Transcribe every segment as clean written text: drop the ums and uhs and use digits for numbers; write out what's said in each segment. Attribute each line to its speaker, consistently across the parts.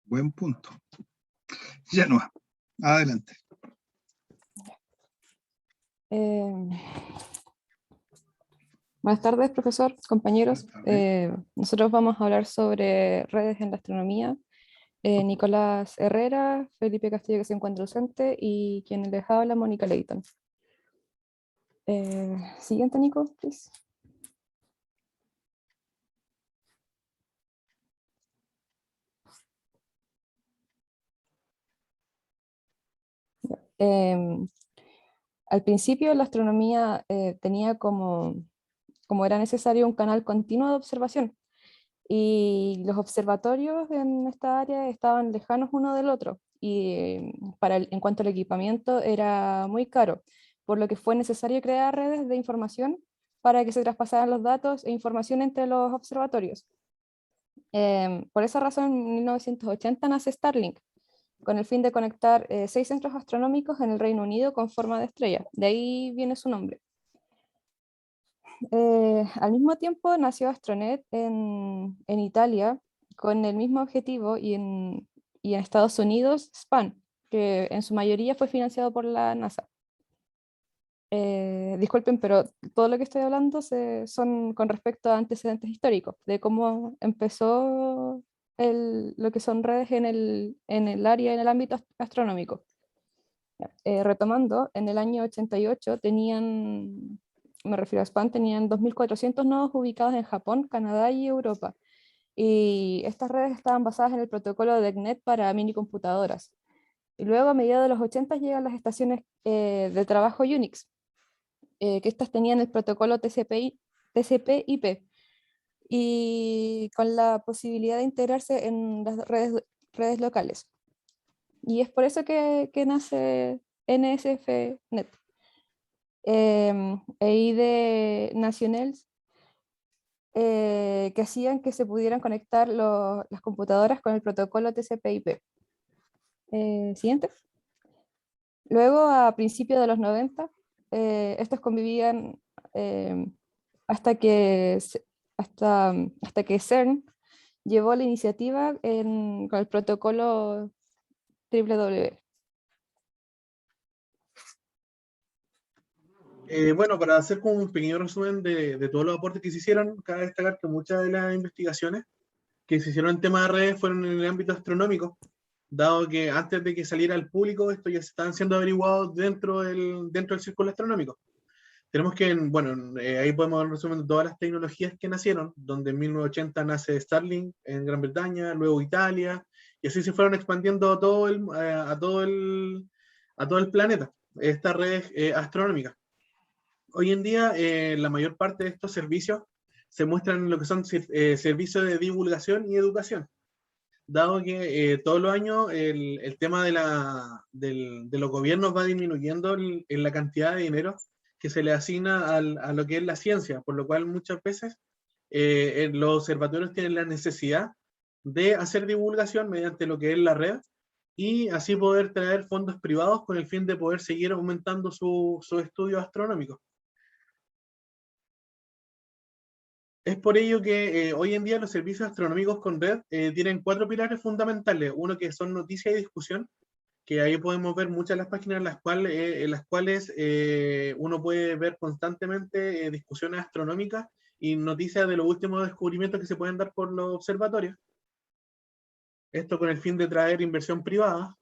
Speaker 1: Buen punto. Genoa, adelante.
Speaker 2: Buenas tardes, profesor, compañeros.
Speaker 1: Buenas tardes.
Speaker 2: Nosotros vamos a hablar sobre redes en la astronomía. Nicolás Herrera, Felipe Castillo, que se encuentra ausente, y quien les habla, Mónica Leighton. Siguiente, Nico, please. Al principio la astronomía tenía como era necesario un canal continuo de observación, y los observatorios en esta área estaban lejanos uno del otro, y en cuanto al equipamiento era muy caro, por lo que fue necesario crear redes de información para que se traspasaran los datos e información entre los observatorios. Por esa razón, en 1980 nace Starlink, con el fin de conectar 6 centros astronómicos en el Reino Unido con forma de estrella. De ahí viene su nombre. Al mismo tiempo nació Astronet en Italia con el mismo objetivo, y en Estados Unidos SPAN, que en su mayoría fue financiado por la NASA. Disculpen, pero todo lo que estoy hablando son con respecto a antecedentes históricos, de cómo empezó lo que son redes en el área, en el ámbito astronómico. Retomando, en el año 88 me refiero a SPAN, tenían 2.400 nodos ubicados en Japón, Canadá y Europa. Y estas redes estaban basadas en el protocolo de EGNET para minicomputadoras. Y luego, a mediados de los 80, llegan las estaciones de trabajo Unix, que estas tenían el protocolo TCP/IP, y con la posibilidad de integrarse en las redes locales. Y es por eso que nace NSFNet. Y de Nationals, que hacían que se pudieran conectar las computadoras con el protocolo TCP/IP. Siguiente. Luego, a principios de los 90, estos convivían hasta que CERN llevó la iniciativa con el protocolo WW.
Speaker 3: Bueno, para hacer como un pequeño resumen de todos los aportes que se hicieron, cabe destacar que muchas de las investigaciones que se hicieron en temas de redes fueron en el ámbito astronómico, dado que antes de que saliera al público, esto ya se estaban siendo averiguados dentro del círculo astronómico. Tenemos que, bueno, ahí podemos dar un resumen de todas las tecnologías que nacieron, donde en 1980 nace Starlink en Gran Bretaña, luego Italia, y así se fueron expandiendo a todo el planeta, estas redes astronómicas. Hoy en día, la mayor parte de estos servicios se muestran en lo que son servicios de divulgación y educación, dado que todos los años el tema de los gobiernos va disminuyendo en la cantidad de dinero que se le asigna a lo que es la ciencia, por lo cual muchas veces los observatorios tienen la necesidad de hacer divulgación mediante lo que es la red, y así poder traer fondos privados con el fin de poder seguir aumentando sus estudios astronómicos. Es por ello que hoy en día los servicios astronómicos con red tienen 4 pilares fundamentales. Uno que son noticia y discusión, que ahí podemos ver muchas de las páginas en las cuales uno puede ver constantemente discusiones astronómicas y noticias de los últimos descubrimientos que se pueden dar por los observatorios. Esto con el fin de traer inversión privada,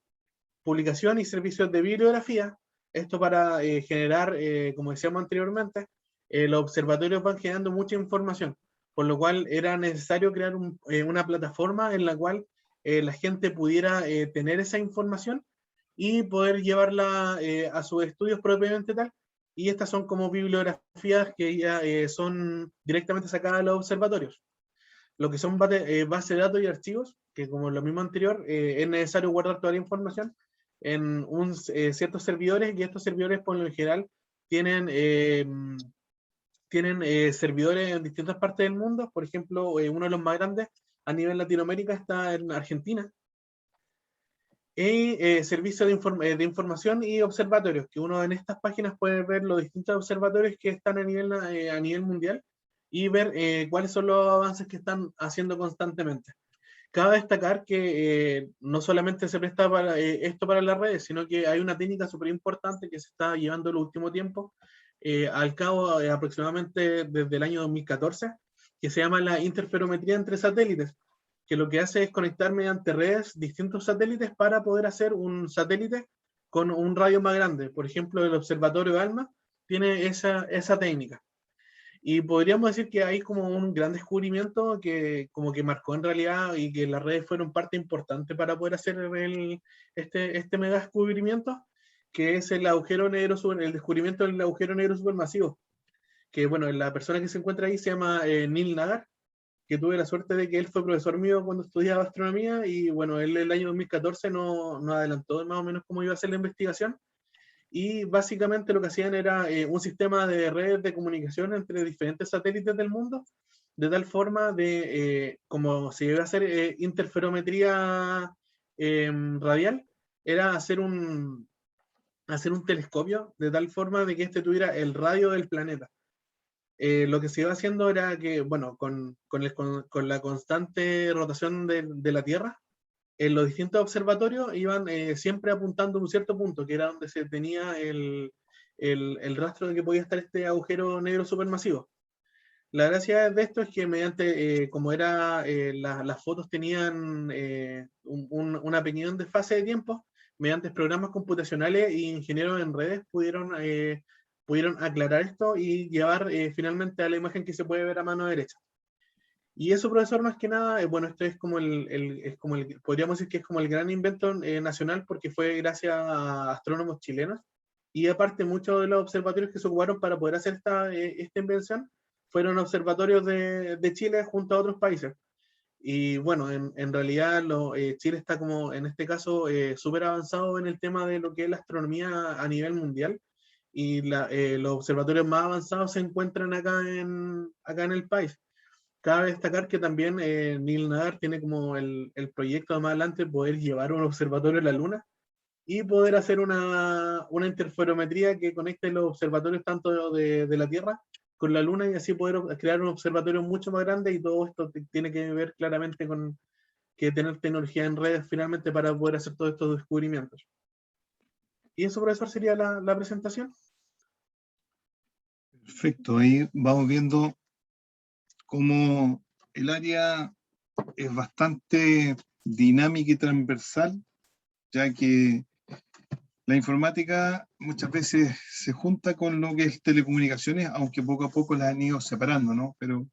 Speaker 3: publicación y servicios de bibliografía. Esto para generar, como decíamos anteriormente, los observatorios van generando mucha información, por lo cual era necesario crear una plataforma en la cual la gente pudiera tener esa información y poder llevarla a sus estudios propiamente tal. Y estas son como bibliografías que ya son directamente sacadas de los observatorios. Lo que son bases de datos y archivos, que como lo mismo anterior, es necesario guardar toda la información en ciertos servidores, y estos servidores por lo general tienen servidores en distintas partes del mundo. Por ejemplo, uno de los más grandes a nivel Latinoamérica está en Argentina. Y servicios de información y observatorios, que uno en estas páginas puede ver los distintos observatorios que están a nivel mundial y ver cuáles son los avances que están haciendo constantemente. Cabe destacar que no solamente se presta para, esto para las redes, sino que hay una técnica súper importante que se está llevando en el último tiempo, al cabo aproximadamente desde el año 2014, que se llama la interferometría entre satélites, que lo que hace es conectar mediante redes distintos satélites para poder hacer un satélite con un radio más grande. Por ejemplo, el observatorio ALMA tiene esa técnica. Y podríamos decir que hay como un gran descubrimiento que como que marcó en realidad y que las redes fueron parte importante para poder hacer este mega descubrimiento, que es el agujero negro, el descubrimiento del agujero negro supermasivo. Que bueno, la persona que se encuentra ahí se llama Neil Nagar, que tuve la suerte de que él fue profesor mío cuando estudiaba astronomía y bueno, él en el año 2014 nos adelantó más o menos cómo iba a ser la investigación. Y básicamente lo que hacían era un sistema de redes de comunicación entre diferentes satélites del mundo, de tal forma de, como se iba a hacer interferometría radial, era hacer un telescopio de tal forma de que este tuviera el radio del planeta. Lo que se iba haciendo era que, bueno, con la constante rotación de la Tierra, en los distintos observatorios iban siempre apuntando a un cierto punto, que era donde se tenía el rastro de que podía estar este agujero negro supermasivo. La gracia de esto es que mediante, como era, las fotos tenían una pequeña desfase de tiempo, mediante programas computacionales e ingenieros en redes pudieron aclarar esto y llevar finalmente a la imagen que se puede ver a mano derecha. Y eso, profesor, más que nada, bueno, esto es como podríamos decir que es como el gran invento nacional porque fue gracias a astrónomos chilenos. Y aparte, muchos de los observatorios que se ocuparon para poder hacer esta invención fueron observatorios de Chile junto a otros países. Y bueno, en realidad Chile está como, en este caso, súper avanzado en el tema de lo que es la astronomía a nivel mundial. Y los observatorios más avanzados se encuentran acá en el país. Cabe destacar que también Neil Nagar tiene como el proyecto de más adelante poder llevar un observatorio a la Luna y poder hacer una interferometría que conecte los observatorios tanto de la Tierra con la Luna y así poder crear un observatorio mucho más grande, y todo esto tiene que ver claramente con que tener tecnología en redes finalmente para poder hacer todos estos descubrimientos. Y eso, profesor, sería la presentación.
Speaker 1: Perfecto, ahí vamos viendo cómo el área es bastante dinámica y transversal, ya que la informática muchas veces se junta con lo que es telecomunicaciones, aunque poco a poco las han ido separando, ¿no? Pero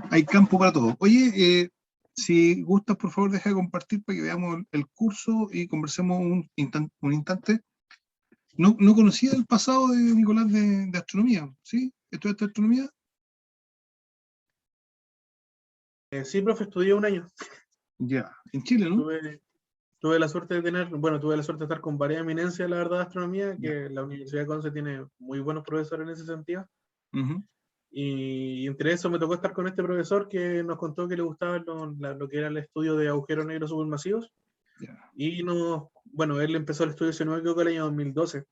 Speaker 1: hay campo para todo. Oye, si gustas, por favor, deja de compartir para que veamos el curso y conversemos un instante. No conocía el pasado de Nicolás de astronomía, ¿sí? ¿Estudiaste astronomía?
Speaker 3: Sí, profe, estudié un año.
Speaker 1: Ya, en Chile, ¿no?
Speaker 3: Tuve la suerte de estar con varias eminencias, la verdad, de astronomía, que la Universidad de Conce tiene muy buenos profesores en ese sentido. Y entre eso me tocó estar con este profesor que nos contó que le gustaba lo que era el estudio de agujeros negros supermasivos. Y bueno, él empezó el estudio, si no me equivoco, el año 2012.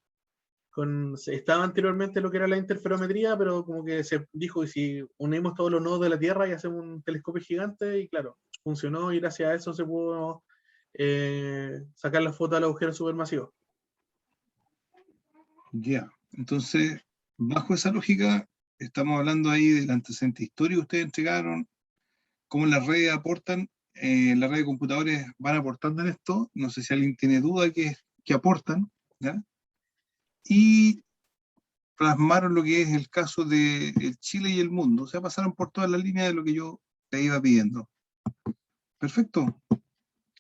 Speaker 3: Estaba anteriormente lo que era la interferometría, pero como que se dijo, y si unimos todos los nodos de la Tierra y hacemos un telescopio gigante, y claro, funcionó y gracias a eso se pudo sacar la foto al agujero supermasivo.
Speaker 1: Ya, entonces, bajo esa lógica, estamos hablando ahí del antecedente histórico que ustedes entregaron, cómo las redes aportan, las redes de computadores van aportando en esto, no sé si alguien tiene duda que aportan, ¿ya? Y plasmaron lo que es el caso de Chile y el mundo, o sea, pasaron por toda la línea de lo que yo te iba pidiendo. Perfecto,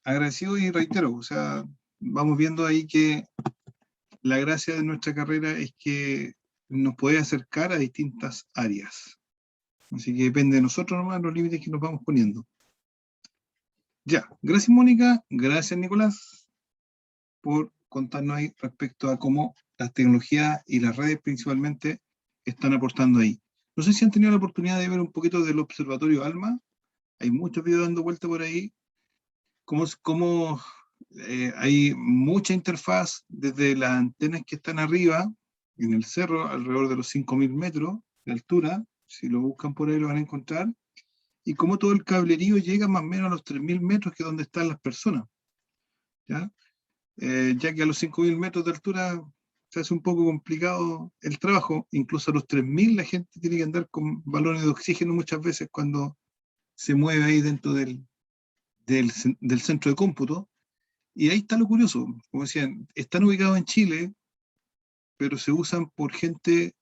Speaker 1: agradecido y reitero, o sea, vamos viendo ahí que la gracia de nuestra carrera es que nos puede acercar a distintas áreas. Así que depende de nosotros nomás los límites que nos vamos poniendo. Ya, gracias Mónica, gracias Nicolás por contarnos ahí respecto a cómo las tecnologías y las redes principalmente están aportando ahí. No sé si han tenido la oportunidad de ver un poquito del observatorio ALMA, hay muchos videos dando vuelta por ahí, cómo hay mucha interfaz desde las antenas que están arriba, en el cerro, alrededor de los 5.000 metros de altura, si lo buscan por ahí lo van a encontrar, y cómo todo el cablerío llega más o menos a los 3.000 metros, que es donde están las personas, ¿ya? Ya que a los 5.000 metros de altura se hace un poco complicado el trabajo. Incluso a los 3.000 la gente tiene que andar con balones de oxígeno muchas veces cuando se mueve ahí dentro del centro de cómputo. Y ahí está lo curioso, como decían, están ubicados en Chile, pero se usan por gente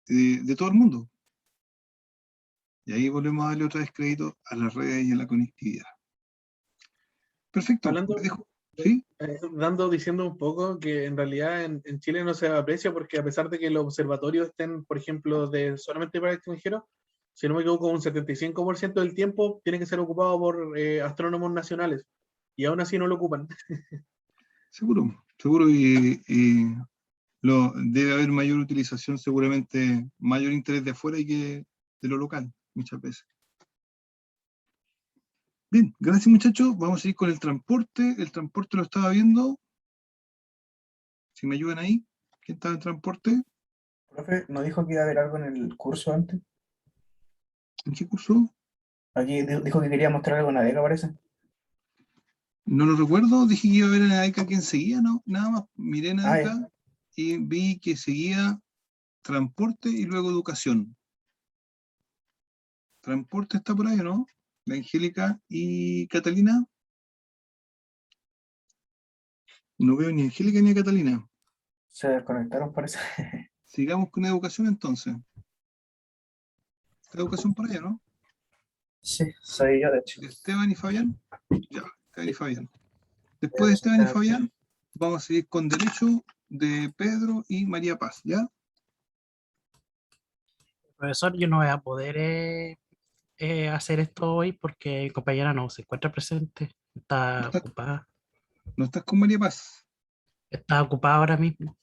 Speaker 1: de todo el mundo. Y ahí volvemos a darle otra vez crédito a las redes y a la conectividad. Perfecto.
Speaker 3: Hablando,
Speaker 1: ¿Sí?
Speaker 3: diciendo un poco que en realidad en Chile no se aprecia porque a pesar de que los observatorios estén, por ejemplo, solamente para extranjeros, si no me equivoco, un 75% del tiempo tiene que ser ocupado por astrónomos nacionales y aún así no lo ocupan.
Speaker 1: Seguro, seguro, y debe haber mayor utilización, seguramente mayor interés de afuera y que de lo local, muchas veces. Bien, gracias muchachos. Vamos a ir con el transporte. El transporte lo estaba viendo. Si me ayudan ahí. ¿Quién estaba en transporte?
Speaker 4: Profe, ¿no dijo que iba a haber algo en el curso antes?
Speaker 1: ¿En qué curso?
Speaker 4: Aquí dijo que quería mostrar algo en la beca, parece.
Speaker 1: No lo recuerdo. Dije que iba a ver en la ECA quién seguía, ¿no? Nada más miré en la
Speaker 4: Ah,
Speaker 1: ECA y vi que seguía transporte y luego educación. Transporte está por ahí, ¿no? La Angélica y Catalina. No veo ni a Angélica ni a Catalina.
Speaker 4: se desconectaron, parece.
Speaker 1: Sigamos con educación entonces. ¿Está educación por allá, no?
Speaker 4: Sí, soy yo, de hecho.
Speaker 1: Esteban y Fabián. Ya, Esteban y Fabián. Después de Esteban y Fabián, vamos a seguir con derecho de Pedro y María Paz, ¿ya?
Speaker 5: Profesor, yo no voy a poder hacer esto hoy porque mi compañera no se encuentra presente,
Speaker 1: ¿No
Speaker 5: está
Speaker 1: estás,
Speaker 5: ocupada,
Speaker 1: no estás con María Paz?
Speaker 5: está ocupada ahora mismo.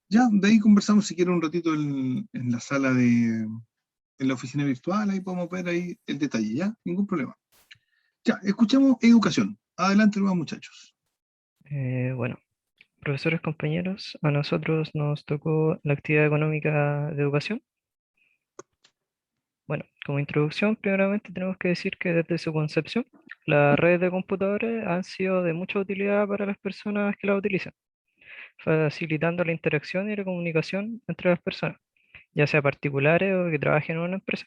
Speaker 1: Ya, de ahí conversamos si quieren un ratito en la sala en la oficina virtual, ahí podemos ver ahí el detalle, ¿ya? Ningún problema. Ya, escuchemos educación. Adelante, nuevos muchachos.
Speaker 6: Bueno, profesores, compañeros, a nosotros nos tocó la actividad económica de educación. Bueno, como introducción, primeramente tenemos que decir que desde su concepción, las redes de computadores han sido de mucha utilidad para las personas que las utilizan, facilitando la interacción y la comunicación entre las personas, ya sea particulares o que trabajen en una empresa.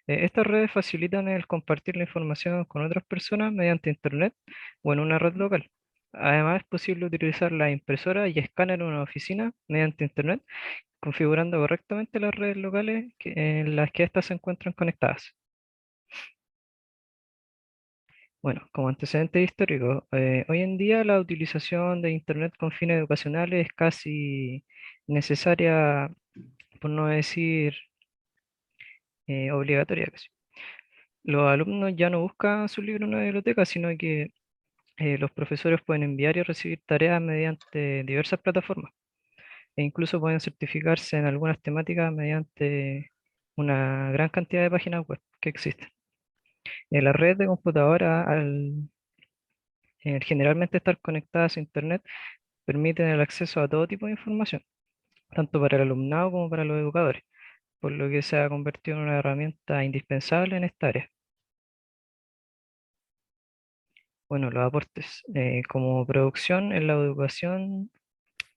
Speaker 6: Estas redes facilitan el compartir la información con otras personas mediante Internet o en una red local. Además, es posible utilizar la impresora y escáner en una oficina mediante Internet, configurando correctamente las redes locales en las que éstas se encuentran conectadas. Bueno, como antecedente histórico, hoy en día la utilización de Internet con fines educacionales es casi necesaria, por no decir obligatoria casi. Los alumnos ya no buscan su libro en una biblioteca, sino que los profesores pueden enviar y recibir tareas mediante diversas plataformas e incluso pueden certificarse en algunas temáticas mediante una gran cantidad de páginas web que existen. En la red de computadora, al generalmente estar conectadas a Internet, permiten el acceso a todo tipo de información, tanto para el alumnado como para los educadores, por lo que se ha convertido en una herramienta indispensable en esta área. Bueno, los aportes. Como producción en la educación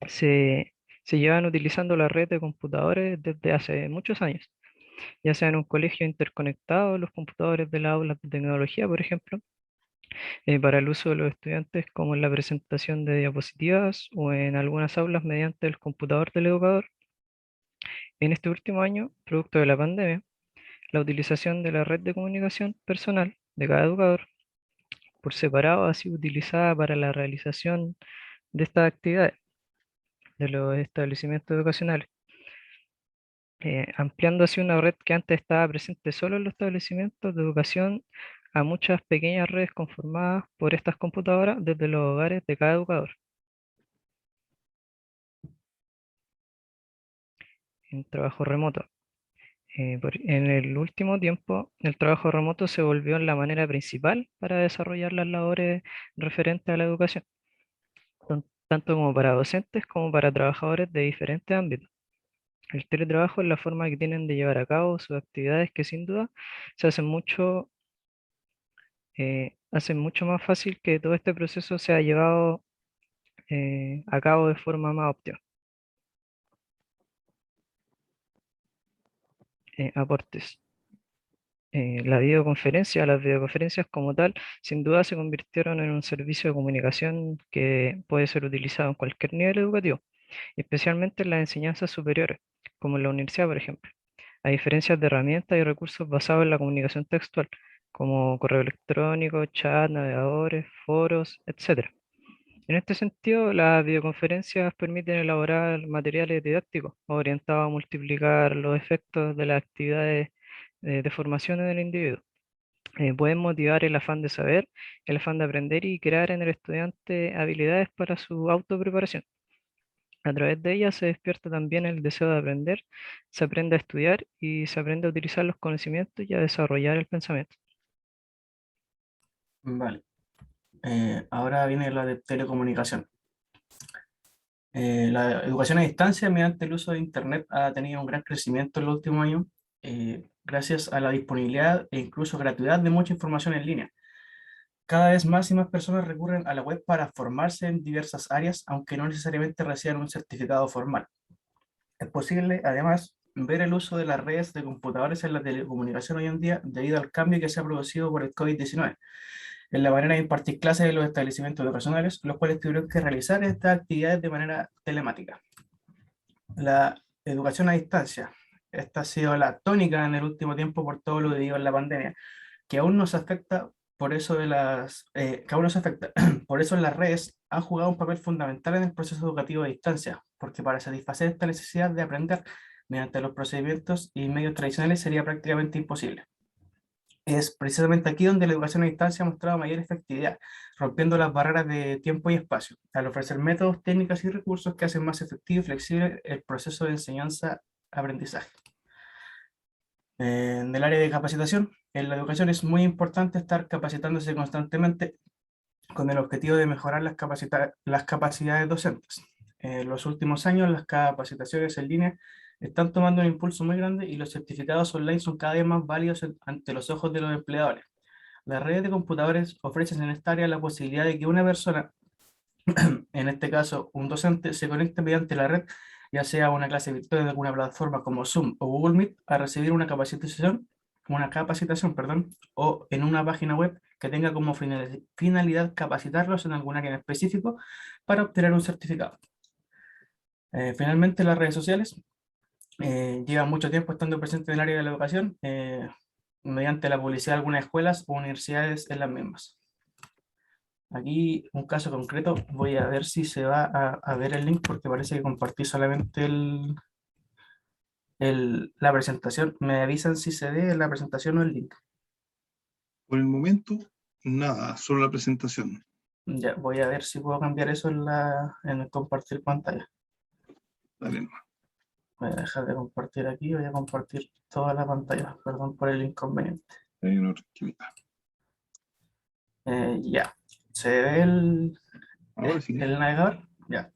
Speaker 6: se llevan utilizando la red de computadores desde hace muchos años, ya sea en un colegio interconectado, los computadores de las aulas de tecnología, por ejemplo, para el uso de los estudiantes como en la presentación de diapositivas o en algunas aulas mediante el computador del educador. En este último año, producto de la pandemia, la utilización de la red de comunicación personal de cada educador por separado ha sido utilizada para la realización de estas actividades de los establecimientos educacionales, ampliando así una red que antes estaba presente solo en los establecimientos de educación a muchas pequeñas redes conformadas por estas computadoras desde los hogares de cada educador. En trabajo remoto. En el último tiempo, el trabajo remoto se volvió la manera principal para desarrollar las labores referentes a la educación, tanto como para docentes como para trabajadores de diferentes ámbitos. El teletrabajo es la forma que tienen de llevar a cabo sus actividades que sin duda se hacen mucho más fácil que todo este proceso sea llevado a cabo de forma más óptima. Aportes. Las videoconferencias como tal, sin duda se convirtieron en un servicio de comunicación que puede ser utilizado en cualquier nivel educativo, especialmente en las enseñanzas superiores, como en la universidad, por ejemplo. A diferencia de herramientas y recursos basados en la comunicación textual, como correo electrónico, chat, navegadores, foros, etc. En este sentido, las videoconferencias permiten elaborar materiales didácticos orientados a multiplicar los efectos de las actividades de formación en el individuo. Pueden motivar el afán de saber, el afán de aprender y crear en el estudiante habilidades para su autopreparación. A través de ellas se despierta también el deseo de aprender, se aprende a estudiar y se aprende a utilizar los conocimientos y a desarrollar el pensamiento.
Speaker 4: Vale. Ahora viene la de telecomunicación. La educación a distancia mediante el uso de Internet ha tenido un gran crecimiento en los últimos años, gracias a la disponibilidad e incluso gratuidad de mucha información en línea. Cada vez más y más personas recurren a la web para formarse en diversas áreas, aunque no necesariamente reciban un certificado formal. Es posible, además, ver el uso de las redes de computadores en la telecomunicación hoy en día debido al cambio que se ha producido por el COVID-19 en la manera de impartir clases en los establecimientos educacionales, los cuales tuvieron que realizar estas actividades de manera telemática. La educación a distancia. Esta ha sido la tónica en el último tiempo por todo lo debido a la pandemia, que aún nos afecta, por eso que aún nos afecta. Por eso las redes han jugado un papel fundamental en el proceso educativo a distancia, porque para satisfacer esta necesidad de aprender mediante los procedimientos y medios tradicionales sería prácticamente imposible. Es precisamente aquí donde la educación a distancia ha mostrado mayor efectividad, rompiendo las barreras de tiempo y espacio, al ofrecer métodos, técnicas y recursos que hacen más efectivo y flexible el proceso de enseñanza-aprendizaje. En el área de capacitación, en la educación es muy importante estar capacitándose constantemente con el objetivo de mejorar las capacidades docentes. En los últimos años, las capacitaciones en línea están tomando un impulso muy grande y los certificados online son cada vez más válidos ante los ojos de los empleadores. Las redes de computadores ofrecen en esta área la posibilidad de que una persona, en este caso un docente, se conecte mediante la red, ya sea una clase virtual de alguna plataforma como Zoom o Google Meet, a recibir una capacitación, o en una página web que tenga como finalidad capacitarlos en algún área en específico para obtener un certificado. Finalmente, las redes sociales llevan mucho tiempo estando presentes en el área de la educación, mediante la publicidad de algunas escuelas o universidades en las mismas. Aquí un caso concreto, voy a ver si se va a ver el link porque parece que compartí solamente la presentación. Me avisan si se ve la presentación o el link.
Speaker 1: Por el momento, nada, solo la presentación.
Speaker 4: Ya, voy a ver si puedo cambiar eso en el compartir pantalla.
Speaker 1: Dale nomás.
Speaker 4: Voy a dejar de compartir aquí, voy a compartir toda la pantalla. Perdón por el inconveniente.
Speaker 1: No, tranquilidad.
Speaker 4: Ya, ¿se ve
Speaker 1: Ahora sí.
Speaker 4: el navegador? Ya.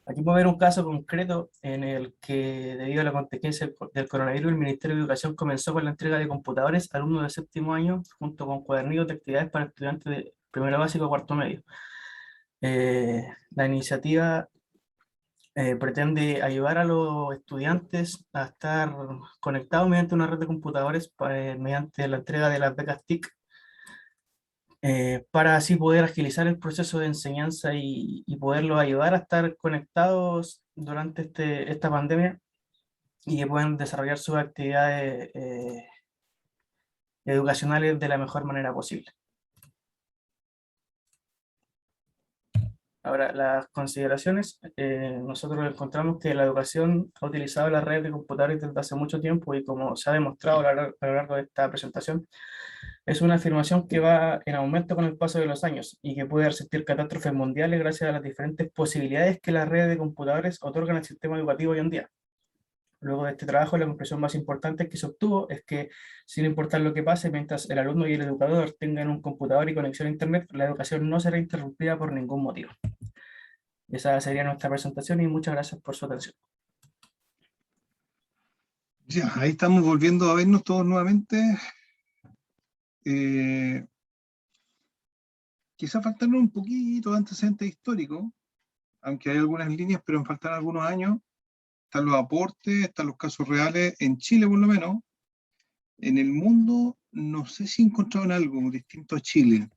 Speaker 4: Aquí puedo ver un caso concreto en el que, debido a la contingencia del coronavirus, el Ministerio de Educación comenzó con la entrega de computadores a alumnos de séptimo año, junto con cuadernillos de actividades para estudiantes de primero básico a cuarto medio. La iniciativa pretende ayudar a los estudiantes a estar conectados mediante una red de computadores mediante la entrega de las becas TIC, para así poder agilizar el proceso de enseñanza y poderlos ayudar a estar conectados durante esta pandemia y que puedan desarrollar sus actividades educacionales de la mejor manera posible. Ahora, las consideraciones. Nosotros encontramos que la educación ha utilizado las redes de computadores desde hace mucho tiempo y, como se ha demostrado a lo largo de esta presentación, es una afirmación que va en aumento con el paso de los años y que puede resistir catástrofes mundiales gracias a las diferentes posibilidades que las redes de computadores otorgan al sistema educativo hoy en día. Luego de este trabajo, la conclusión más importante que se obtuvo es que, sin importar lo que pase, mientras el alumno y el educador tengan un computador y conexión a Internet, la educación no será interrumpida por ningún motivo. Esa sería nuestra presentación y muchas gracias por su atención.
Speaker 1: Ya, ahí estamos volviendo a vernos todos nuevamente. Quizá faltaron un poquito de antecedentes históricos, aunque hay algunas líneas, pero me faltan algunos años. Están los aportes, están los casos reales, en Chile por lo menos. En el mundo, no sé si encontraron algo distinto a Chile.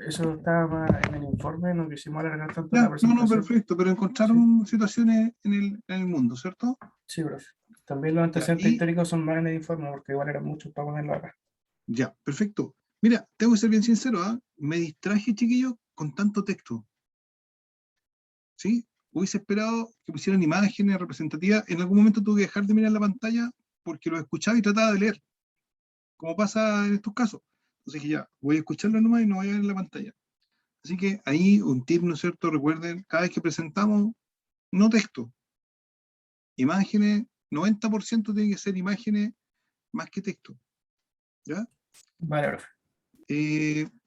Speaker 4: Eso estaba más en el informe, no quisimos alargar tanto la
Speaker 1: Ya, no,
Speaker 4: presentación.
Speaker 1: perfecto, pero
Speaker 4: Sí,
Speaker 1: encontraron situaciones en el mundo, ¿cierto?
Speaker 4: sí, profe. También los
Speaker 1: Ya,
Speaker 4: antecedentes
Speaker 1: y
Speaker 4: históricos son más en el informe, porque igual eran muchos para ponerlo acá.
Speaker 1: ya, perfecto. Mira, tengo que ser bien sincero, ¿ah? Me distraje, chiquillo, con tanto texto, ¿sí? Hubiese esperado que pusieran imágenes representativas. En algún momento tuve que dejar de mirar la pantalla porque lo escuchaba y trataba de leer, como pasa en estos casos. Entonces dije, ya, voy a escucharlo nomás y no voy a ver la pantalla. Así que ahí un tip, ¿no es cierto? Recuerden, cada vez que presentamos, no texto, imágenes, 90% tiene que ser imágenes más que texto, ¿ya?
Speaker 4: Vale, profe.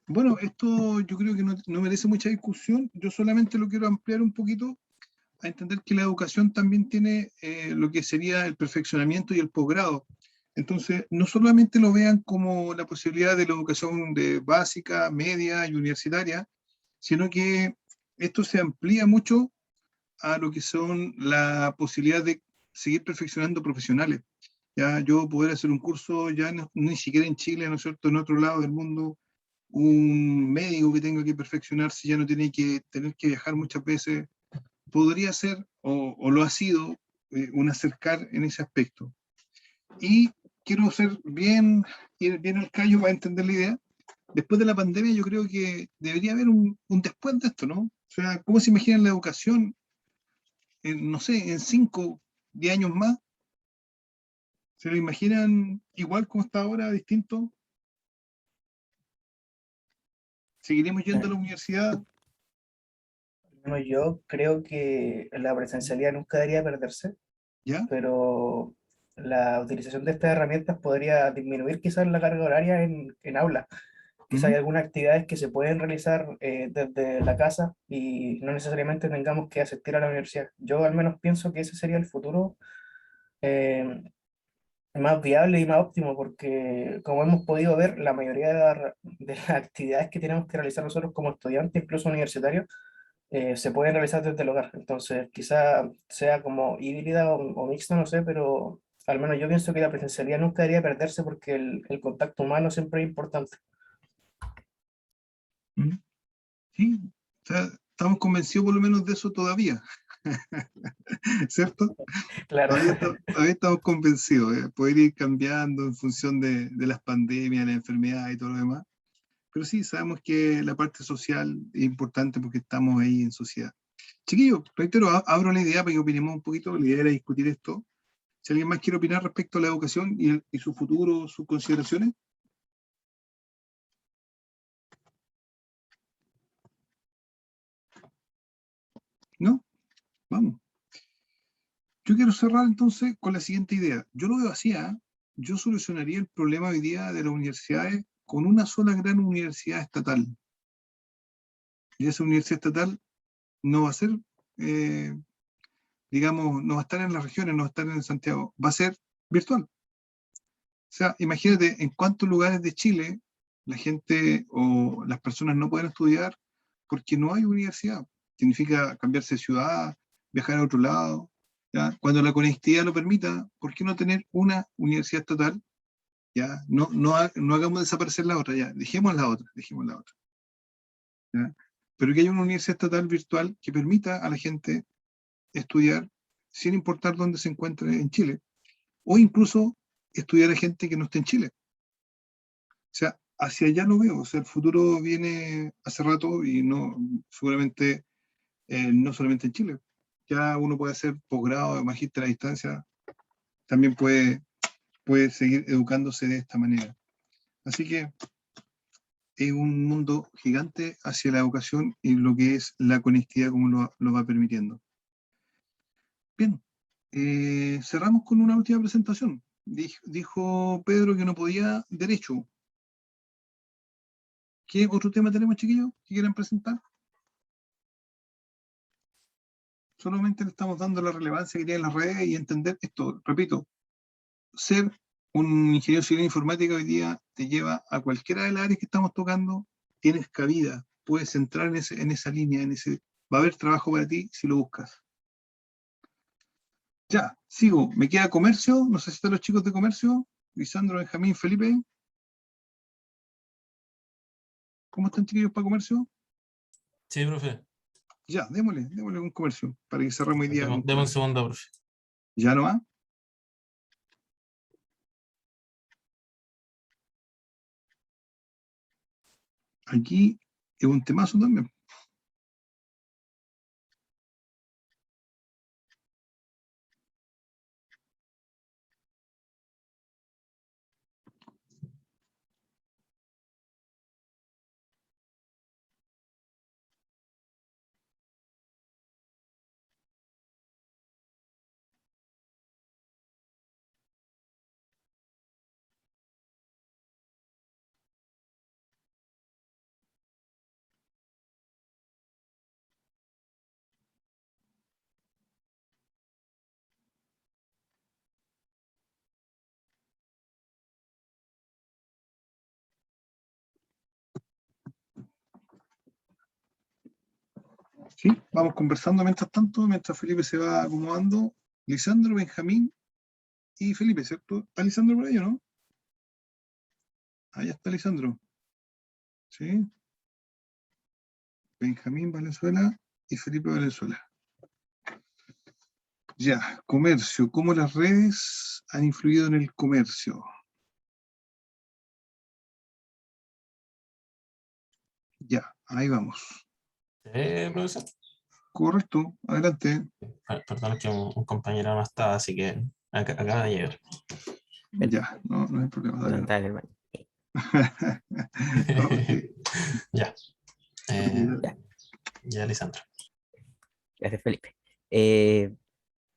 Speaker 1: Bueno, esto yo creo que no merece mucha discusión. Yo solamente lo quiero ampliar un poquito a entender que la educación también tiene lo que sería el perfeccionamiento y el posgrado. Entonces, no solamente lo vean como la posibilidad de la educación de básica, media y universitaria, sino que esto se amplía mucho a lo que son la posibilidad de seguir perfeccionando profesionales. Ya yo poder hacer un curso ya ni siquiera en Chile, ¿no es cierto?, en otro lado del mundo, un médico que tenga que perfeccionarse ya no tiene que tener que viajar muchas veces, podría ser, o lo ha sido, un acercar en ese aspecto. Y quiero ser ir bien al callo para entender la idea. Después de la pandemia yo creo que debería haber un después de esto, ¿no? O sea, ¿cómo se imaginan la educación no sé, en 5, 10 años más? ¿Se lo imaginan igual como está ahora, distinto? ¿Seguiremos yendo a la universidad?
Speaker 4: Bueno, yo creo que la presencialidad nunca debería perderse,
Speaker 1: ¿Ya?
Speaker 4: pero la utilización de estas herramientas podría disminuir quizás la carga horaria en aulas. Quizás hay
Speaker 1: Ujú.
Speaker 4: algunas actividades que se pueden realizar desde la casa y no necesariamente tengamos que asistir a la universidad. Yo al menos pienso que ese sería el futuro eh, más viable y más óptimo, porque como hemos podido ver, la mayoría de las actividades que tenemos que realizar nosotros como estudiantes, incluso universitarios, se pueden realizar desde el hogar. Entonces, quizá sea como híbrida o mixta, no sé, pero al menos yo pienso que la presencialidad nunca debería perderse porque el contacto humano siempre es importante.
Speaker 1: ¿Mm? Sí, o sea, estamos convencidos por lo menos de eso todavía, ¿cierto?
Speaker 4: Claro.
Speaker 1: Todavía estamos convencidos, poder ir cambiando en función de las pandemias, la enfermedad y todo lo demás. Pero sí, sabemos que la parte social es importante porque estamos ahí en sociedad. Chiquillos, reitero, abro la idea para que opinemos un poquito. La idea era discutir esto. Si alguien más quiere opinar respecto a la educación y su futuro, sus consideraciones, ¿no? Vamos. Yo quiero cerrar entonces con la siguiente idea. Yo lo veo así, ¿ah? Yo solucionaría el problema hoy día de las universidades con una sola gran universidad estatal. Y esa universidad estatal no va a ser, eh, digamos, no va a estar en las regiones, no va a estar en Santiago, va a ser virtual. O sea, imagínate en cuántos lugares de Chile la gente o las personas no pueden estudiar porque no hay universidad. Significa cambiarse de ciudad, viajar a otro lado. ¿Ya? Cuando la conectividad lo permita, ¿por qué no tener una universidad estatal? ¿Ya? No hagamos desaparecer la otra, ya. Dejemos la otra, dejemos la otra. ¿Ya? Pero que haya una universidad estatal virtual que permita a la gente estudiar sin importar dónde se encuentre en Chile, o incluso estudiar a gente que no esté en Chile. O sea, hacia allá lo veo, o sea, el futuro viene hace rato y no, seguramente no solamente en Chile. Ya uno puede hacer posgrado, magíster a distancia, también puede seguir educándose de esta manera. Así que es un mundo gigante hacia la educación y lo que es la conectividad como lo va permitiendo. Bien, cerramos con una última presentación. Dijo Pedro que no podía derecho. ¿Qué otro tema tenemos, chiquillos, que quieran presentar? Solamente le estamos dando la relevancia que tiene las redes y entender esto, repito, ser un ingeniero civil en informática hoy día te lleva a cualquiera de las áreas que estamos tocando, tienes cabida, puedes entrar en esa línea, va a haber trabajo para ti si lo buscas. Ya, sigo. Me queda comercio, no sé si están los chicos de comercio, Lisandro, Benjamín, Felipe. ¿Cómo están, chiquillos, para comercio?
Speaker 7: Sí, profe.
Speaker 1: Ya, démosle un comercio, para que cerremos hoy día.
Speaker 7: Deme un segundo, profe.
Speaker 1: ¿Ya no va? Aquí es un temazo también. Sí, vamos conversando mientras tanto, mientras Felipe se va acomodando. Lisandro, Benjamín y Felipe, ¿cierto? ¿Está Lisandro por ahí o no? Ahí está Lisandro. Sí. Benjamín Valenzuela y Felipe Valenzuela. Ya, comercio. ¿Cómo las redes han influido en el comercio? Ya, ahí vamos.
Speaker 7: Profesor.
Speaker 1: Correcto, adelante.
Speaker 7: Perdón, que un compañero no estaba, así que acaba de llegar.
Speaker 1: Ya, no hay problema. Dale.
Speaker 8: Levantar el baño.
Speaker 1: Ok,
Speaker 7: Ya.
Speaker 8: Ya.
Speaker 7: Ya, Lisandro.
Speaker 8: Gracias, Felipe.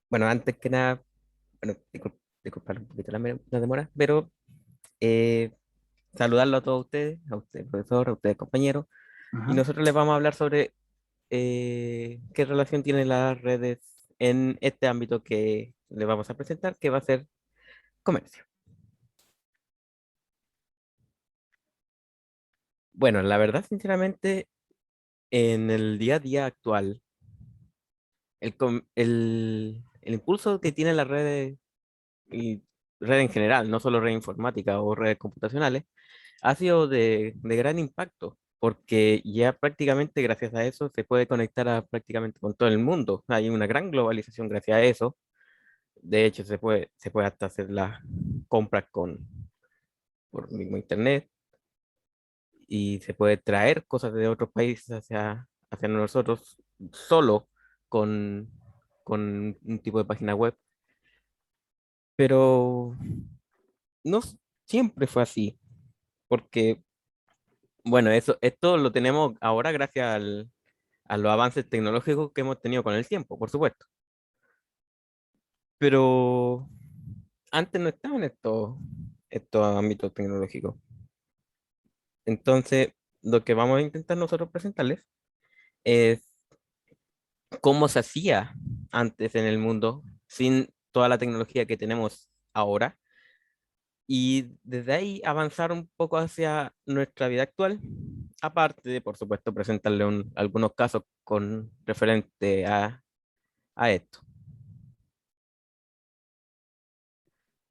Speaker 8: Bueno, antes que nada, bueno, disculpar un poquito la demora, pero saludarlo a todos a usted, profesor, a ustedes, compañeros, y
Speaker 1: ajá.
Speaker 8: nosotros les vamos a hablar sobre qué relación tienen las redes en este ámbito que les vamos a presentar, que va a ser comercio. Bueno, la verdad, sinceramente, en el día a día actual, el impulso que tiene las redes y red en general, no solo red informática o redes computacionales, ha sido de gran impacto, porque ya prácticamente gracias a eso se puede conectar a prácticamente con todo el mundo. Hay una gran globalización gracias a eso. De hecho, se puede hasta hacer las compras por mismo internet y se puede traer cosas de otros países hacia nosotros solo con, con un tipo de página web. Pero no siempre fue así, porque, bueno, esto lo tenemos ahora gracias a los avances tecnológicos que hemos tenido con el tiempo, por supuesto. Pero antes no estaban estos ámbitos tecnológicos. Entonces, lo que vamos a intentar nosotros presentarles es cómo se hacía antes en el mundo sin toda la tecnología que tenemos ahora y desde ahí avanzar un poco hacia nuestra vida actual, aparte de, por supuesto, presentarle algunos casos con referente a esto.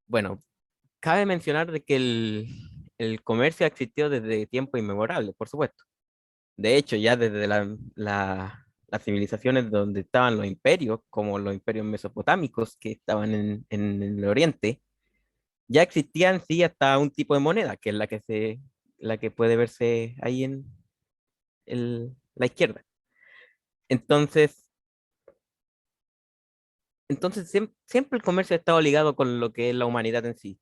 Speaker 8: Bueno, cabe mencionar de que el comercio ha existido desde tiempos inmemorables, por supuesto. De hecho, ya desde las civilizaciones donde estaban los imperios, como los imperios mesopotámicos que estaban en el oriente, ya existían sí hasta un tipo de moneda, que es la que puede verse ahí en la izquierda. Entonces, siempre el comercio ha estado ligado con lo que es la humanidad en sí,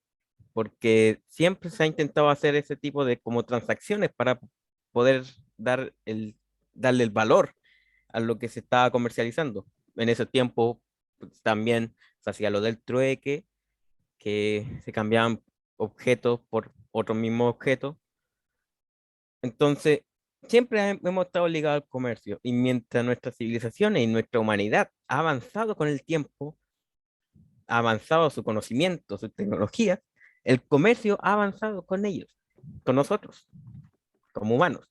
Speaker 8: porque siempre se ha intentado hacer ese tipo de como transacciones para poder darle el valor a lo que se estaba comercializando. En ese tiempo pues, también se hacía lo del trueque, que se cambiaban objetos por otro mismo objeto. Entonces, siempre hemos estado ligados al comercio y mientras nuestras civilizaciones y nuestra humanidad ha avanzado con el tiempo, ha avanzado su conocimiento, su tecnología, el comercio ha avanzado con ellos, con nosotros, como humanos.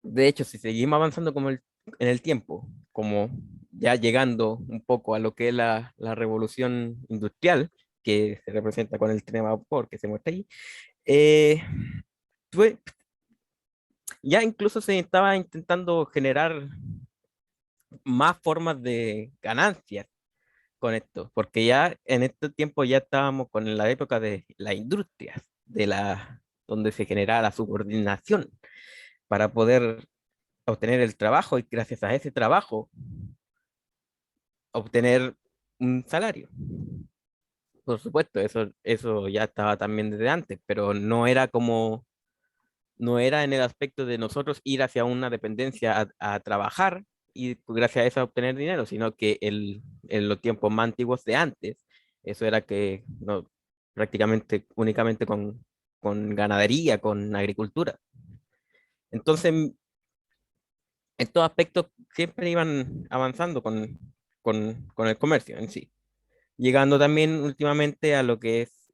Speaker 8: De hecho, si seguimos avanzando en el tiempo, como ya llegando un poco a lo que es la revolución industrial, que se representa con el tren a vapor que se muestra ahí, eh, fue- ya incluso se estaba intentando generar más formas de ganancias con esto, porque ya en este tiempo ya estábamos con la época de la industria, donde se generaba la subordinación para poder obtener el trabajo y gracias a ese trabajo obtener un salario. Por supuesto, eso ya estaba también desde antes, pero no era en el aspecto de nosotros ir hacia una dependencia a trabajar y gracias a eso obtener dinero, sino que en los tiempos más antiguos de antes, eso era que no, prácticamente únicamente con ganadería, con agricultura. Entonces, estos aspectos siempre iban avanzando con el comercio en sí, llegando también últimamente a lo que es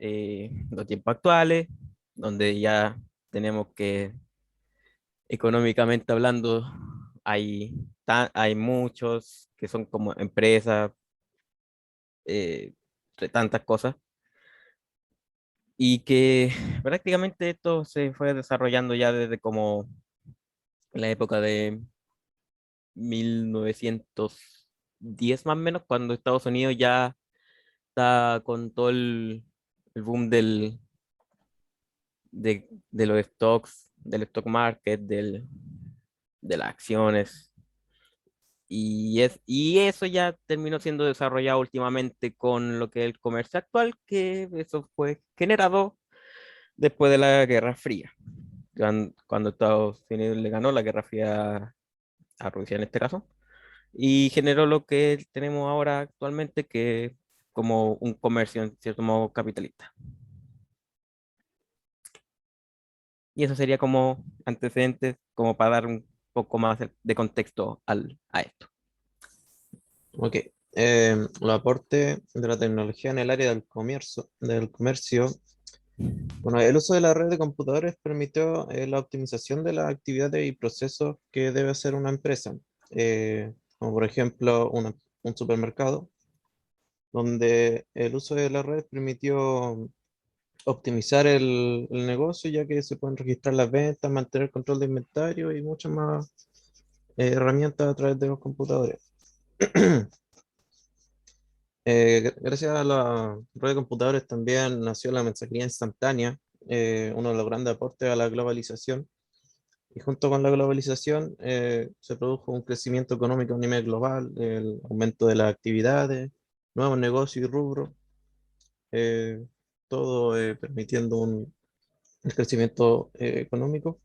Speaker 8: los tiempos actuales, donde ya tenemos que económicamente hablando, hay muchos que son como empresas, de tantas cosas, y que prácticamente esto se fue desarrollando ya desde como la época de 1910 más o menos, cuando Estados Unidos ya está con todo el boom de los stocks, del stock market, de las acciones. Y eso ya terminó siendo desarrollado últimamente con lo que es el comercio actual, que eso fue generado después de la Guerra Fría, cuando Estados Unidos le ganó la Guerra Fría a Rusia en este caso, y generó lo que tenemos ahora actualmente, que como un comercio en cierto modo capitalista. Y eso sería como antecedentes, como para dar un poco más de contexto a esto.
Speaker 7: Ok. Los aportes de la tecnología en el área del comercio. Bueno, el uso de la red de computadores permitió la optimización de las actividades y procesos que debe hacer una empresa, como por ejemplo un supermercado, donde el uso de la red permitió optimizar el negocio, ya que se pueden registrar las ventas, mantener control de inventario y muchas más herramientas a través de los computadores. Gracias a la red de computadores también nació la mensajería instantánea, uno de los grandes aportes a la globalización. Y junto con la globalización se produjo un crecimiento económico a nivel global, el aumento de las actividades, nuevos negocios y rubros, eh, todo permitiendo el crecimiento económico.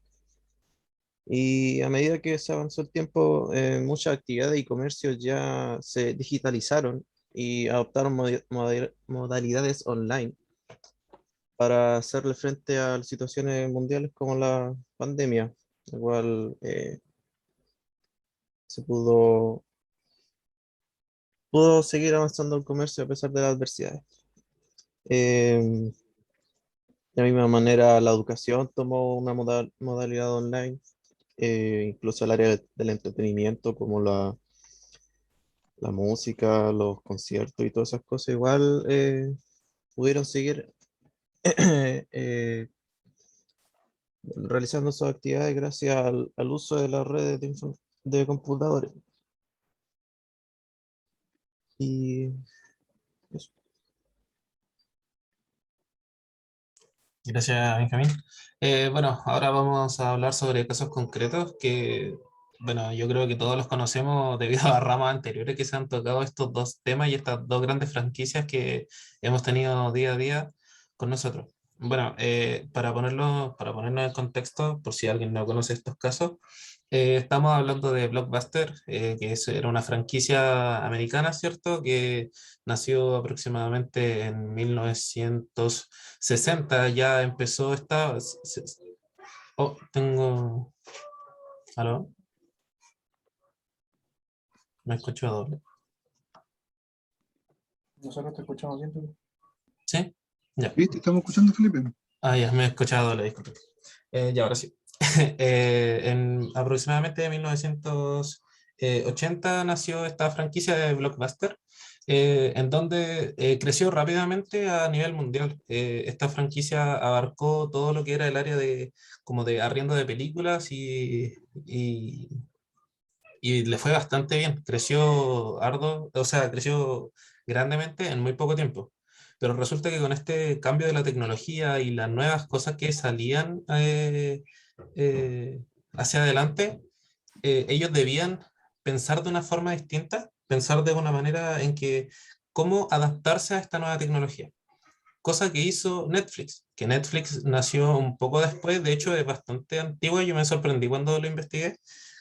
Speaker 7: Y a medida que se avanzó el tiempo, muchas actividades y comercios ya se digitalizaron y adoptaron modalidades online para hacerle frente a situaciones mundiales como la pandemia, la cual se pudo seguir avanzando el comercio a pesar de las adversidades. De la misma manera, la educación tomó una modalidad online, incluso el área del entretenimiento, como la música, los conciertos y todas esas cosas, igual pudieron seguir eh, realizando sus actividades gracias al uso de las redes de computadores. Y eso. Gracias, Benjamín. Bueno, ahora vamos a hablar sobre casos concretos que, bueno, yo creo que todos los conocemos debido a ramas anteriores que se han tocado estos dos temas y estas dos grandes franquicias que hemos tenido día a día con nosotros. Bueno, para ponernos en contexto, por si alguien no conoce estos casos, estamos hablando de Blockbuster, era una franquicia americana, ¿cierto? Que nació aproximadamente en 1960, ya empezó Oh, tengo... ¿Aló? Me escucho doble.
Speaker 4: Nosotros te escuchamos bien, Felipe.
Speaker 9: ¿Sí? Ya.
Speaker 1: ¿Viste? Estamos escuchando, Felipe.
Speaker 9: Ah, ya, me he escuchado, la disculpa. Ya, ahora sí. En aproximadamente 1980 nació esta franquicia de Blockbuster, en donde creció rápidamente a nivel mundial. Esta franquicia abarcó todo lo que era el área de, como de arriendo de películas y le fue bastante bien. Creció arduo, o sea, creció grandemente en muy poco tiempo. Pero resulta que con este cambio de la tecnología y las nuevas cosas que salían hacia adelante, ellos debían pensar de una forma distinta, pensar de una manera en que cómo adaptarse a esta nueva tecnología. Cosa que hizo Netflix, que Netflix nació un poco después, de hecho es bastante antigua, yo me sorprendí cuando lo investigué,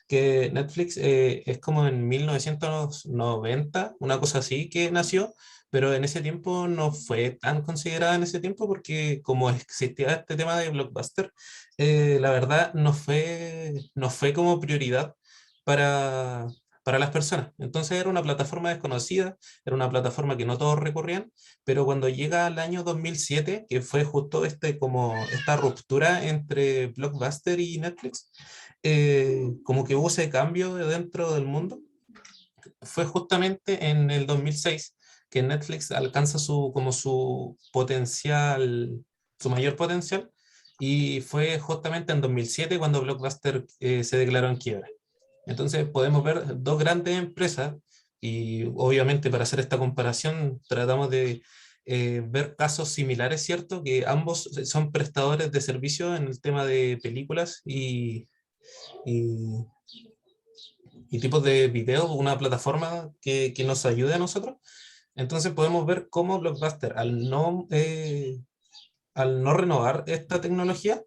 Speaker 9: que Netflix es como en 1990, una cosa así que nació, pero en ese tiempo no fue tan considerada en ese tiempo porque como existía este tema de Blockbuster, la verdad no fue como prioridad para, para las personas. Entonces era una plataforma desconocida, era una plataforma que no todos recurrían, pero cuando llega el año 2007, que fue justo como esta ruptura entre Blockbuster y Netflix, como que hubo ese cambio dentro del mundo, fue justamente en el 2006 que Netflix alcanza como su potencial, su mayor potencial, y fue justamente en 2007 cuando Blockbuster se declaró en quiebra. Entonces podemos ver dos grandes empresas y obviamente para hacer esta comparación tratamos de ver casos similares, ¿cierto? Que ambos son prestadores de servicios en el tema de películas y, y tipos de videos, una plataforma que nos ayude a nosotros. Entonces podemos ver cómo Blockbuster, al no renovar esta tecnología,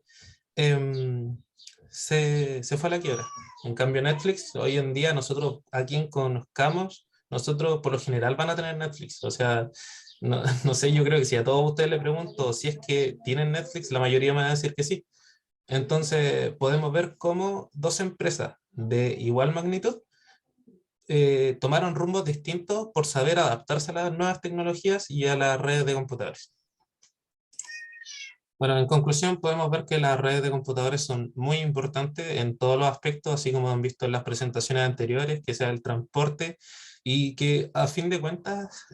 Speaker 9: se fue a la quiebra. En cambio Netflix, hoy en día nosotros a quien conozcamos, nosotros por lo general van a tener Netflix. O sea, no, no sé, yo creo que si a todos ustedes les pregunto si es que tienen Netflix, la mayoría me va a decir que sí. Entonces podemos ver cómo dos empresas de igual magnitud tomaron rumbos distintos por saber adaptarse a las nuevas tecnologías y a las redes de computadores. Bueno, en conclusión podemos ver que las redes de computadores son muy importantes en todos los aspectos, así como han visto en las presentaciones anteriores, que sea el transporte, y que a fin de cuentas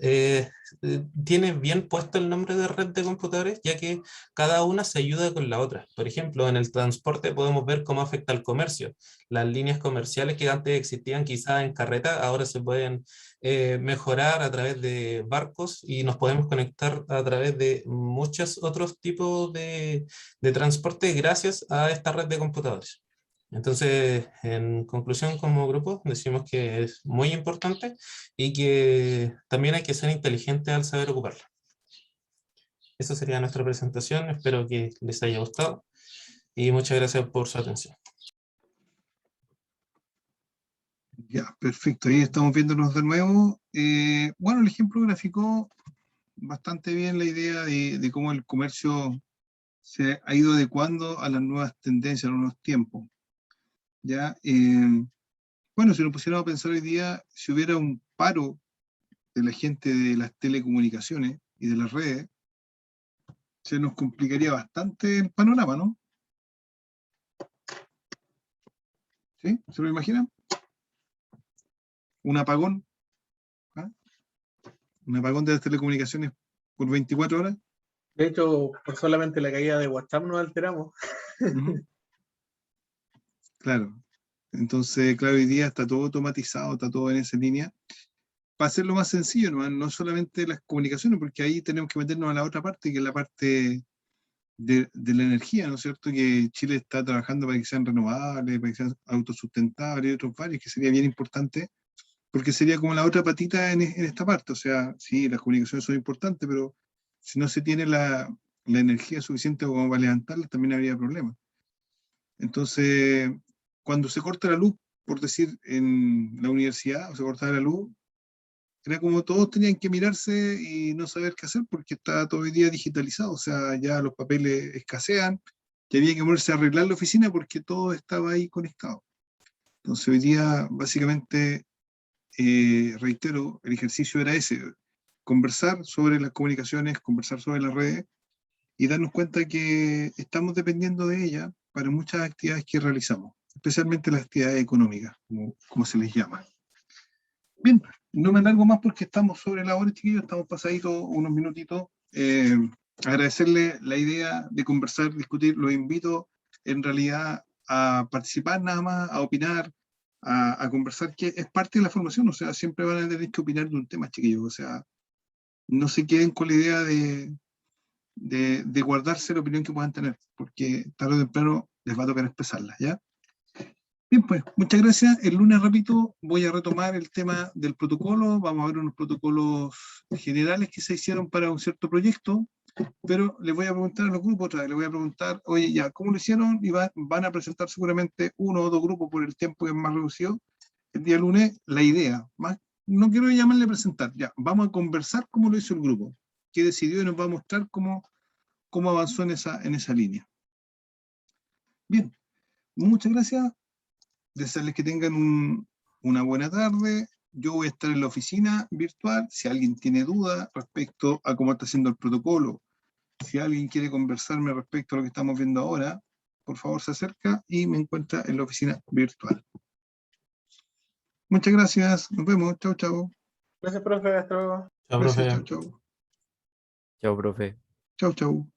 Speaker 9: tiene bien puesto el nombre de red de computadores, ya que cada una se ayuda con la otra. Por ejemplo, en el transporte podemos ver cómo afecta al comercio. Las líneas comerciales que antes existían quizás en carreta, ahora se pueden mejorar a través de barcos y nos podemos conectar a través de muchos otros tipos de transporte gracias a esta red de computadores. Entonces, en conclusión, como grupo, decimos que es muy importante y que también hay que ser inteligente al saber ocuparla. Esa sería nuestra presentación, espero que les haya gustado y muchas gracias por su atención.
Speaker 1: Ya, perfecto. Ahí estamos viéndonos de nuevo. Bueno, el ejemplo graficó bastante bien la idea de cómo el comercio se ha ido adecuando a las nuevas tendencias, a los nuevos tiempos. ¿Ya? Bueno, si nos pusiéramos a pensar hoy día, si hubiera un paro de la gente de las telecomunicaciones y de las redes, se nos complicaría bastante el panorama, ¿no? ¿Sí? ¿Se lo imaginan? Un apagón. ¿Ah? Un apagón de las telecomunicaciones por 24 horas.
Speaker 3: De hecho, por solamente la caída de WhatsApp nos alteramos.
Speaker 1: Claro. Entonces, claro, hoy día está todo automatizado, está todo en esa línea. Para hacerlo más sencillo, no solamente las comunicaciones, porque ahí tenemos que meternos a la otra parte, que es la parte de la energía, ¿no es cierto? Que Chile está trabajando para que sean renovables, para que sean autosustentables y otros varios, que sería bien importante, porque sería como la otra patita en esta parte. O sea, sí, las comunicaciones son importantes, pero si no se tiene la energía suficiente como para levantarlas, también habría problemas. Entonces, cuando se corta la luz, por decir, en la universidad, o se cortaba la luz, era como todos tenían que mirarse y no saber qué hacer porque está todo el día digitalizado, o sea, ya los papeles escasean, que había que ponerse a arreglar la oficina porque todo estaba ahí conectado. Entonces hoy día, básicamente, reitero, el ejercicio era ese, conversar sobre las comunicaciones, conversar sobre las redes y darnos cuenta que estamos dependiendo de ella para muchas actividades que realizamos, especialmente las actividades económicas, como se les llama. Bien, no me alargo más porque estamos sobre la hora, chiquillos, estamos pasaditos unos minutitos. Agradecerle la idea de conversar, discutir, los invito en realidad a participar nada más, a opinar, a conversar, que es parte de la formación, o sea, siempre van a tener que opinar de un tema, chiquillos, o sea, no se queden con la idea de guardarse la opinión que puedan tener, porque tarde o temprano les va a tocar expresarla, ¿ya? Bien, pues, muchas gracias. El lunes, repito, voy a retomar el tema del protocolo. Vamos a ver unos protocolos generales que se hicieron para un cierto proyecto, pero les voy a preguntar a los grupos otra vez, les voy a preguntar, oye, ya, ¿cómo lo hicieron? Y van a presentar seguramente uno o dos grupos por el tiempo que es más reducido. El día lunes, la idea, más, no quiero llamarle a presentar, ya, vamos a conversar cómo lo hizo el grupo, qué decidió y nos va a mostrar cómo avanzó en esa línea. Bien, muchas gracias. Desearles que tengan una buena tarde. Yo voy a estar en la oficina virtual. Si alguien tiene duda respecto a cómo está haciendo el protocolo, si alguien quiere conversarme respecto a lo que estamos viendo ahora, por favor se acerca y me encuentra en la oficina virtual. Muchas gracias. Nos vemos. Chau, chau.
Speaker 3: Gracias, profe. Hasta luego.
Speaker 9: Chao,
Speaker 1: Gracias.
Speaker 9: profe.
Speaker 1: Chau, chau.
Speaker 8: Chao, profe.
Speaker 1: Chau, chau.